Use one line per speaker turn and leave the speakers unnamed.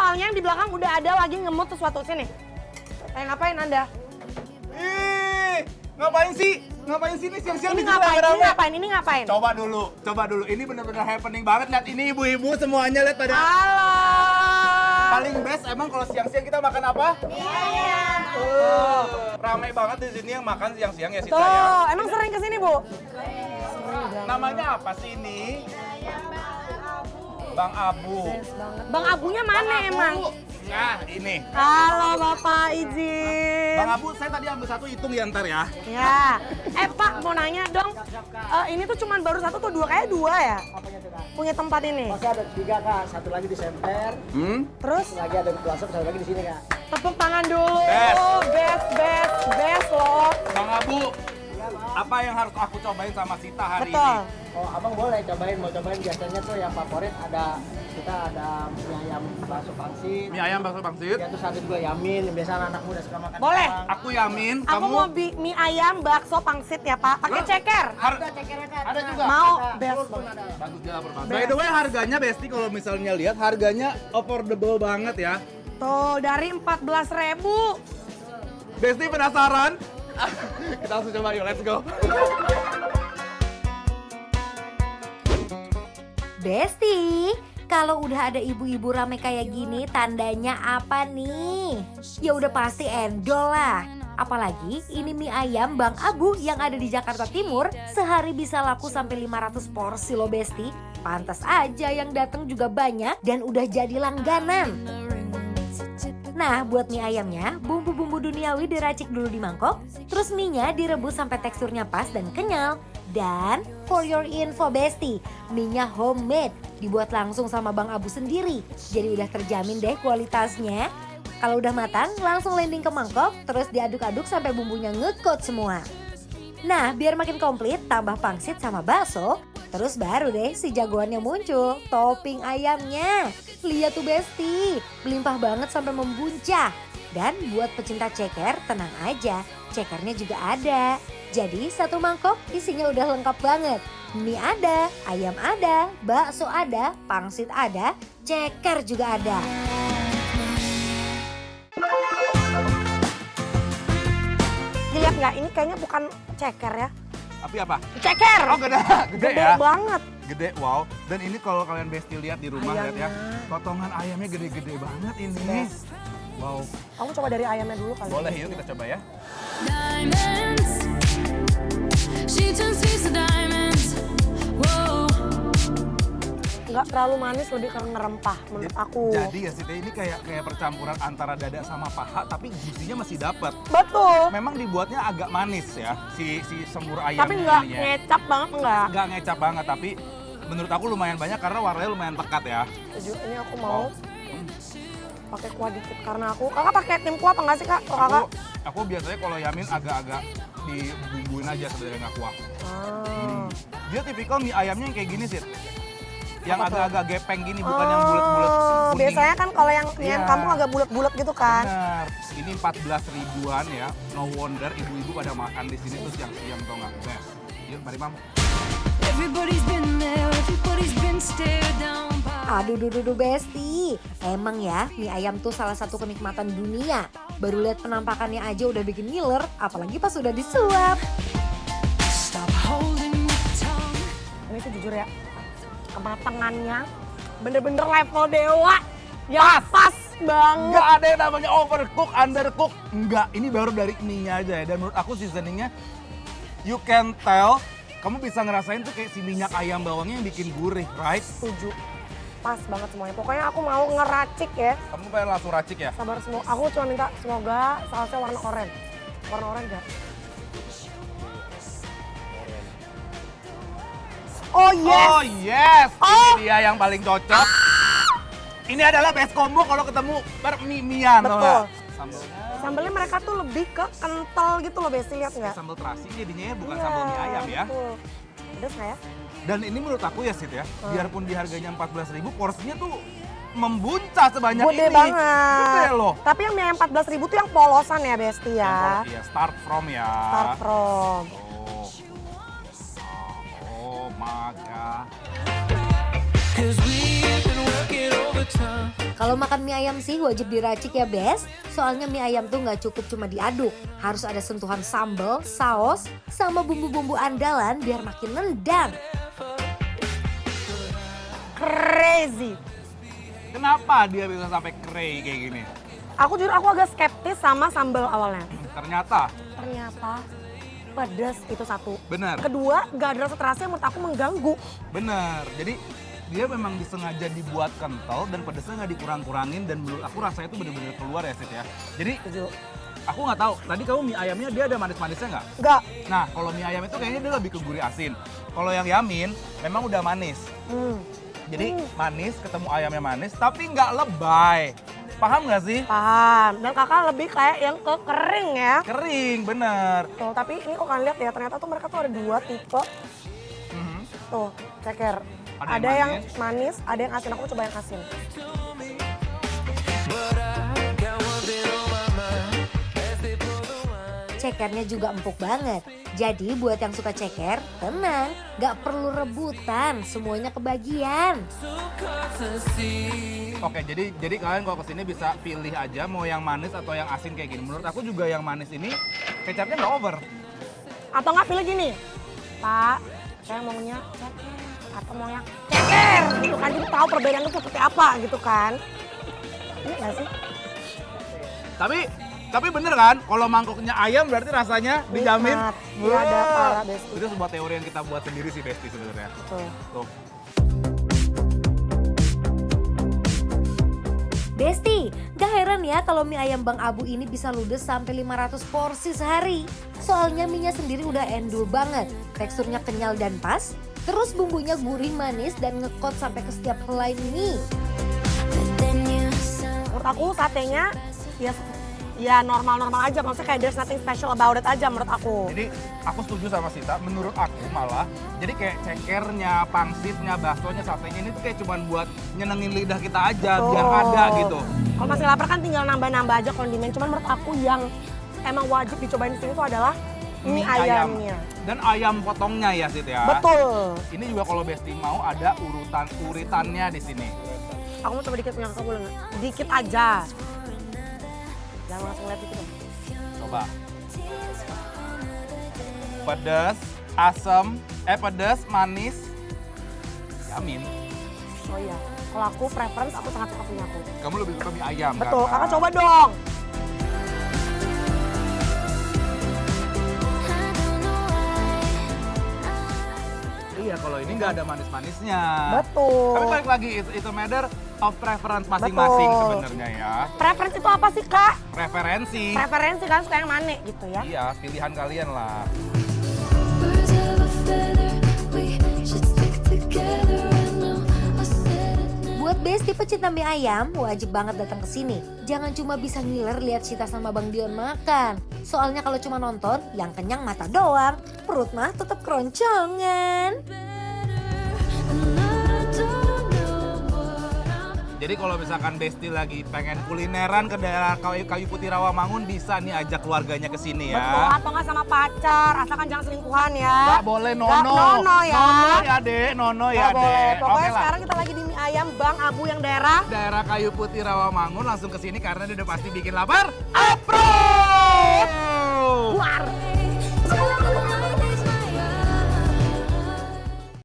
soalnya yang di belakang udah ada lagi ngemut sesuatu sini. Ngapain Anda?
Ih, ngapain sih? Ngapain sih nih siang-siang
Ini
di sini
ngapain?
rame-rame?
Ini ngapain?
Coba dulu. Ini bener-bener happening banget. Lihat ini ibu-ibu semuanya lihat pada.
Halo.
Paling best emang kalau siang-siang kita makan apa?
Ayam.
Ramai banget di sini yang makan siang-siang ya Sita
Tuh,
ya.
emang sering kesini Bu?
Namanya apa sih ini? Bang Abu.
Bang Abunya mana emang?
Nah, ini.
Halo Bapak izin.
Bang Abu, saya tadi ambil satu, hitung ya ntar ya.
Ya. Pak mau nanya dong. Ini tuh cuman baru satu tuh dua, kayak dua ya? Punya tempat ini.
Masih ada 3 Kak, satu lagi di Semper,
Terus
lagi ada di Pelosok, satu lagi di sini Kak.
tepuk tangan dulu.
Best.
Best loh.
Bang Abu, apa yang harus aku cobain sama Sita hari
Betul.
ini?
Oh abang boleh mau cobain biasanya tuh yang favorit ada mie ayam bakso pangsit.
Mie ayam bakso pangsit.
Ya, terus ada juga yamin, biasa anak muda suka makan.
Boleh.
Bang.
Aku Yamin,
Aku
kamu
mau mie ayam bakso pangsit ya Pak. Pakai ceker.
Ada cekernya Kak.
Ada juga.
Mau
Ada.
best.
Full, Bang, ada.
Bagus dia lapar banget. By the way, harganya Besti kalau misalnya lihat harganya affordable banget ya.
Tuh dari 14.000.
Besti penasaran? Kita langsung coba yuk, let's go.
Besti, kalau udah ada ibu-ibu rame kayak gini tandanya apa nih? Ya udah pasti endol lah. Apalagi ini mie ayam Bang Abu yang ada di Jakarta Timur sehari bisa laku sampai 500 porsi loh Besti. Pantas aja yang datang juga banyak dan udah jadi langganan. Nah buat mie ayamnya, bumbu-bumbu duniawi diracik dulu di mangkok. Terus mie-nya direbus sampai teksturnya pas dan kenyal. Dan for your info Besti, mie-nya homemade, dibuat langsung sama Bang Abu sendiri. Jadi udah terjamin deh kualitasnya. Kalau udah matang, langsung landing ke mangkok, terus diaduk-aduk sampai bumbunya ngekot semua. Nah, biar makin komplit, tambah pangsit sama bakso, terus baru deh si jagoannya muncul, topping ayamnya. Lihat tuh Besti, melimpah banget sampai membuncah. Dan buat pecinta ceker, tenang aja, cekernya juga ada. Jadi satu mangkok isinya udah lengkap banget. Mie ada, ayam ada, bakso ada, pangsit ada, ceker juga ada.
Lihat nggak? Ini kayaknya bukan ceker ya.
Tapi apa?
Ceker.
Oh gede
Gede
ya?
banget.
Gede, wow. Dan ini kalau kalian Besti lihat di rumah, lihat ya.
Ayamnya.
Potongan ayamnya gede-gede banget ini.
Best.
Wow.
Kamu coba dari ayamnya dulu kali.
Boleh, yuk kita coba ya.
Diamonds. She turns thieves to diamonds. Whoa.
Nggak terlalu manis, lebih karena rempah menurut aku.
Jadi ya Sita, ini kayak percampuran antara dada sama paha, tapi gizinya masih dapat.
Betul.
Memang dibuatnya agak manis ya, si semur ayamnya.
Tapi nggak
ini ya.
ngecap banget nggak.
Nggak ngecap banget, tapi menurut aku lumayan banyak karena warnanya lumayan pekat ya.
Setuju. Ini aku mau
Wow.
pakai kuah dikit karena kakak pakai tim kuah apa nggak sih kak? Kalau kakak?
Aku biasanya kalau Yamin agak-agak dibumbuin aja sebenarnya nggak kuah.
Ah.
Dia tipikal mie ayamnya yang kayak gini sih. Yang
Apa tuh?
agak-agak gepeng gini, bukan yang bulat-bulat kuning.
Biasanya kan kalau yang
Iya.
kamu agak bulat-bulat gitu kan.
Benar. Ini 14 ribuan ya. No wonder ibu-ibu pada makan di sini tuh siang-siang tau nggak? Best. Yuk, mari Mam.
Everybody's been there, everybody's been stared down by.
Aduh duh Besti, emang ya mie ayam tuh salah satu kenikmatan dunia. Baru lihat penampakannya aja udah bikin ngiler, apalagi pas udah disuap.
Stop holding your tongue.
Ini tuh jujur ya, kematangannya bener-bener level dewa. Ya pas banget.
Nggak ada yang namanya overcook, undercook. Nggak, ini baru dari mie-nya aja ya. Dan menurut aku seasoningnya, you can tell, kamu bisa ngerasain tuh kayak si minyak ayam bawangnya yang bikin gurih, right?
Setuju. Pas banget semuanya. Pokoknya aku mau ngeracik ya.
Kamu pengen langsung racik ya?
Sabar semua. Aku cuma minta semoga sausnya warna oranye. Warna oranye ya. Oh yes.
Oh yes,
Oh.
ini dia yang paling cocok. Ini adalah best combo kalau ketemu mie-mian, tau
Betul.
nggak? Sambelnya
Sambelnya mereka tuh lebih ke kental gitu loh Besti, lihat nggak?
sambal terasi jadinya ya, bukan
Iya,
sambal mie ayam ya.
betul. Pedes nggak ya?
Dan ini menurut aku ya Sid ya, biarpun di harganya 14.000, porsinya tuh membuncah sebanyak
Gede
ini.
banget.
Gede loh.
Tapi yang mie 14.000 tuh yang polosan ya Besti ya.
Iya, start from ya.
Start from.
Oh. Oh my god.
Cause we've been working overtime.
Kalau makan mie ayam sih wajib diracik ya Bes. Soalnya mie ayam tuh nggak cukup cuma diaduk. Harus ada sentuhan sambal, saus, sama bumbu-bumbu andalan biar makin nendang.
Crazy.
Kenapa dia bisa sampai cray kayak gini?
Aku jujur aku agak skeptis sama sambal awalnya.
Ternyata
Ternyata pedas itu satu.
benar.
Kedua, nggak ada rasa terasa yang menurut aku mengganggu.
Bener, jadi dia memang disengaja dibuat kental dan pedasnya nggak dikurang-kurangin dan menurut aku rasanya itu bener-bener keluar ya Sid ya. Jadi
Setuju.
aku nggak tahu, tadi kamu mie ayamnya dia ada manis-manisnya nggak?
Nggak.
Nah kalau mie ayam itu kayaknya dia lebih ke gurih asin. Kalau yang Yamin memang udah manis. Jadi manis ketemu ayamnya manis tapi nggak lebay. Paham nggak sih?
Paham. Dan kakak lebih kayak yang ke kering ya.
Kering, bener.
Tuh, tapi ini kok kalian lihat ya, ternyata tuh mereka tuh ada dua tipe.
Mhm.
Tuh, ceker.
Ada
Ada
yang
yang manis, ada yang asin. Aku coba yang asin.
Cekernya juga empuk banget. Jadi buat yang suka ceker, tenang, gak perlu rebutan, semuanya kebagian.
Oke, jadi kalian kalau kesini bisa pilih aja mau yang manis atau yang asin kayak gini. Menurut aku juga yang manis ini kecapnya nggak over.
Atau nggak pilih gini, Pak, saya maunya ceker atau maunya ceker gitu kan. Jadi tahu perbedaannya tuh seperti apa gitu kan. Ini nggak sih?
Tapi bener kan, kalau mangkoknya ayam berarti rasanya dijamin.
Nikmat. Nggak ada
Wah.
parah, Besti.
Itu sebuah teori yang kita buat sendiri sih Besti sebenarnya.
Tuh.
Tuh.
Besti, gak heran ya kalau mie ayam Bang Abu ini bisa ludes sampai 500 porsi sehari. Soalnya mie-nya sendiri udah endul banget, teksturnya kenyal dan pas, terus bumbunya gurih manis dan ngekot sampai ke setiap helai mie.
Menurut aku satenya ya normal-normal aja, maksudnya kayak there's nothing special about it aja menurut aku.
Jadi aku setuju sama Sita, menurut aku malah jadi kayak cekernya, pangsitnya, baksonya, satenya ini tuh kayak cuman buat nyenengin lidah kita aja
Tuh.
biar ada gitu.
Kalau masih lapar kan tinggal nambah-nambah aja kondimen. Cuman menurut aku yang emang wajib dicobain di sini tuh adalah mie ayamnya.
Dan ayam potongnya ya Sit ya.
Betul.
Ini juga kalau Besti mau ada uritannya di sini.
Aku mau coba dikit punya kakak boleh nggak? Dikit aja. Jangan langsung lihat gitu dong.
Coba. Pedas, asam, pedas, manis. Yamin.
Oh iya. Kalau aku preference aku sangat suka punya aku.
Kamu lebih suka mie ayam
Betul.
kan?
Kakak coba dong.
Iya, kalau ini nggak ada manis-manisnya.
Betul.
Tapi balik lagi, itu matter of preference masing-masing
Betul.
sebenarnya ya.
Preference itu apa sih kak?
Preferensi.
Preferensi kan suka yang mana gitu ya.
Iya, pilihan kalian lah.
Birds of a feather, we should stick together. I know I said it now.
Buat Besti pecinta mie ayam, wajib banget datang ke sini. Jangan cuma bisa ngiler lihat Sita sama Bang Dion makan. Soalnya kalau cuma nonton, yang kenyang mata doang. Perut mah tetap keroncongan.
And I don't know what I'm
Jadi kalau misalkan Besti lagi pengen kulineran ke daerah Kayu Putih Rawamangun, bisa nih ajak keluarganya ke sini
Betul.
ya.
Atau nggak sama pacar, asalkan jangan selingkuhan ya.
Nggak boleh nono.
Nggak nono ya.
Nono ya dek, nono ya
Nggak boleh.
dek.
Pokoknya
Oke lah.
sekarang kita lagi di mie ayam Bang Abu yang daerah.
Daerah Kayu Putih Rawamangun langsung ke sini karena dia udah pasti bikin lapar. Approve!
Buar.
to the light.